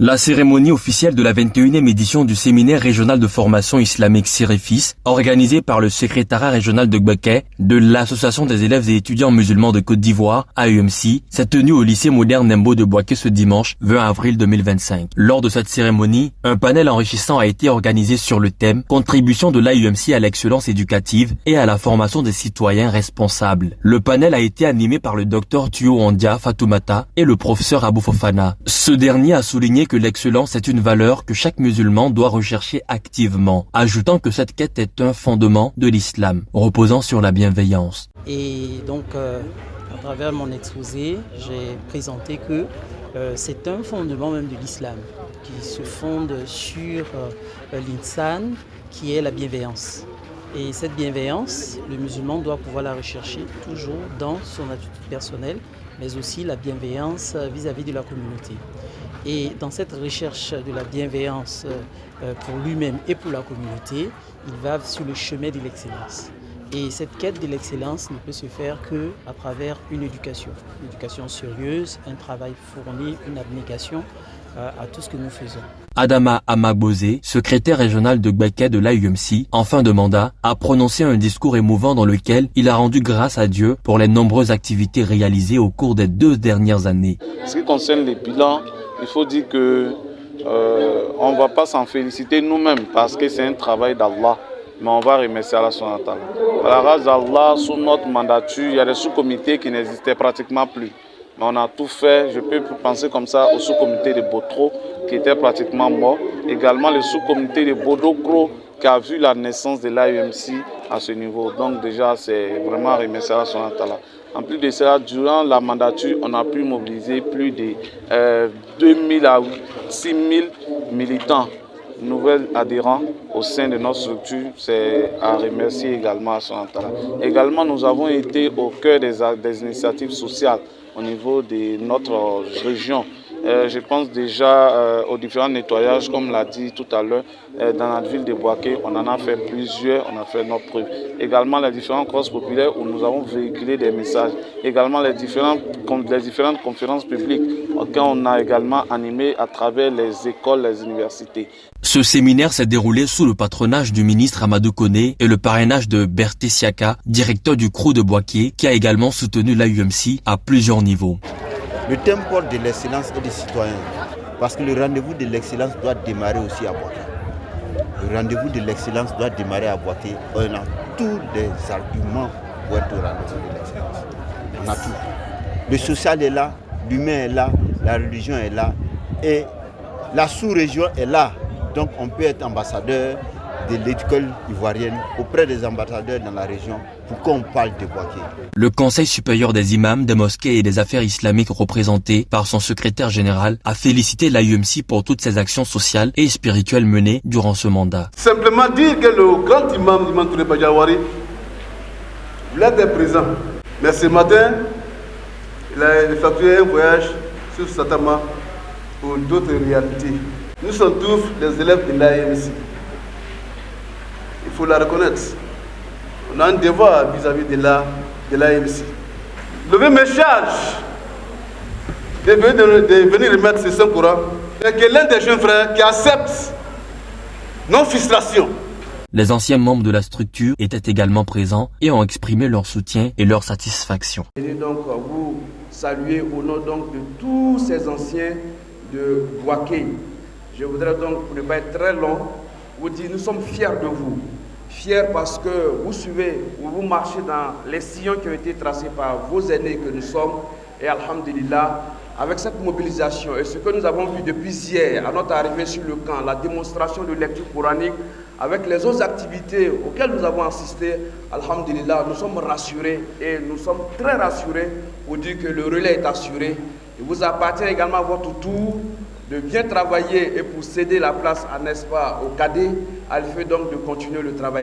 La cérémonie officielle de la 21e édition du séminaire régional de formation islamique Sérifis, organisée par le secrétariat régional de Gbaké de l'Association des élèves et étudiants musulmans de Côte d'Ivoire, AEMC, s'est tenue au lycée moderne Nembo de Bouaké ce dimanche 20 avril 2025. Lors de cette cérémonie, un panel enrichissant a été organisé sur le thème « Contribution de l'AEMC à l'excellence éducative et à la formation des citoyens responsables ». Le panel a été animé par le docteur Tuyo Ondia Fatoumata et le professeur Abou Fofana. Ce dernier a souligné que l'excellence est une valeur que chaque musulman doit rechercher activement, ajoutant que cette quête est un fondement de l'islam, reposant sur la bienveillance. Et donc, à travers mon exposé, j'ai présenté que c'est un fondement même de l'islam, qui se fonde sur l'insan, qui est la bienveillance. Et cette bienveillance, le musulman doit pouvoir la rechercher toujours dans son attitude personnelle, mais aussi la bienveillance vis-à-vis de la communauté. Et dans cette recherche de la bienveillance pour lui-même et pour la communauté, il va sur le chemin de l'excellence. Et cette quête de l'excellence ne peut se faire qu'à travers une éducation sérieuse, un travail fourni, une abnégation à tout ce que nous faisons. Adama Amagbozé, secrétaire régional de Gbaké de l'AEMC, en fin de mandat, a prononcé un discours émouvant dans lequel il a rendu grâce à Dieu pour les nombreuses activités réalisées au cours des 2 dernières années. En ce qui concerne les bilans, il faut dire que on ne va pas s'en féliciter nous-mêmes parce que c'est un travail d'Allah. Mais on va remercier Allah subhanahu wa ta'ala. À la grâce d'Allah, sous notre mandature, il y a des sous-comités qui n'existaient pratiquement plus. Mais on a tout fait. Je peux penser comme ça au sous-comité de Botro qui était pratiquement mort. Également le sous-comité de Bodokro qui a vu la naissance de l'AEMC à ce niveau. Donc déjà, c'est vraiment remercier Allah subhanahu wa ta'ala. En plus de cela, durant la mandature, on a pu mobiliser plus de 2000 à 6000 militants, nouveaux adhérents au sein de notre structure. C'est à remercier également à son entente. Également, nous avons été au cœur des initiatives sociales au niveau de notre région. Je pense déjà aux différents nettoyages, comme l'a dit tout à l'heure, dans la ville de Bouaké, on en a fait plusieurs, on a fait notre preuve. Également les différents crosses populaires où nous avons véhiculé des messages. Également les différentes conférences publiques auxquelles on a également animé à travers les écoles, les universités. Ce séminaire s'est déroulé sous le patronage du ministre Amadou Koné et le parrainage de Berté Siaka, directeur du CROU de Bouaké, qui a également soutenu l'AEMC à plusieurs niveaux. Le thème porte de l'excellence et des citoyens, parce que le rendez-vous de l'excellence doit démarrer aussi à Bouaké. Le rendez-vous de l'excellence doit démarrer à Bouaké. On a tous les arguments pour être au rendez-vous de l'excellence. On a tout. Le social est là, l'humain est là, la religion est là et la sous-région est là. Donc on peut être ambassadeur de l'école ivoirienne auprès des ambassadeurs dans la région pour qu'on parle de Bouaké. Le Conseil supérieur des imams, des mosquées et des affaires islamiques représenté par son secrétaire général a félicité l'AEMC pour toutes ses actions sociales et spirituelles menées durant ce mandat. Simplement dire que le grand imam Imam Touré Badiawari était présent. Mais ce matin, il a effectué un voyage sur Satama pour d'autres réalités. Nous sommes tous les élèves de l'AEMC. Il faut la reconnaître. On a un devoir vis-à-vis de l'AEMC. Le me charge de venir remettre ce Saint-Coran et que l'un des jeunes frères qui accepte nos frustrations. Les anciens membres de la structure étaient également présents et ont exprimé leur soutien et leur satisfaction. Je vais donc vous saluer au nom donc de tous ces anciens de Bouaké. Je voudrais donc, pour ne pas être très long, vous dire nous sommes fiers de vous. Fiers parce que vous suivez ou vous marchez dans les sillons qui ont été tracés par vos aînés que nous sommes. Et alhamdulillah, avec cette mobilisation et ce que nous avons vu depuis hier à notre arrivée sur le camp, la démonstration de lecture coranique, avec les autres activités auxquelles nous avons assisté, alhamdulillah, nous sommes rassurés et nous sommes très rassurés pour dire que le relais est assuré. Il vous appartient également à votre tour de bien travailler et pour céder la place, n'est-ce pas, au cadet, à l'effet donc de continuer le travail.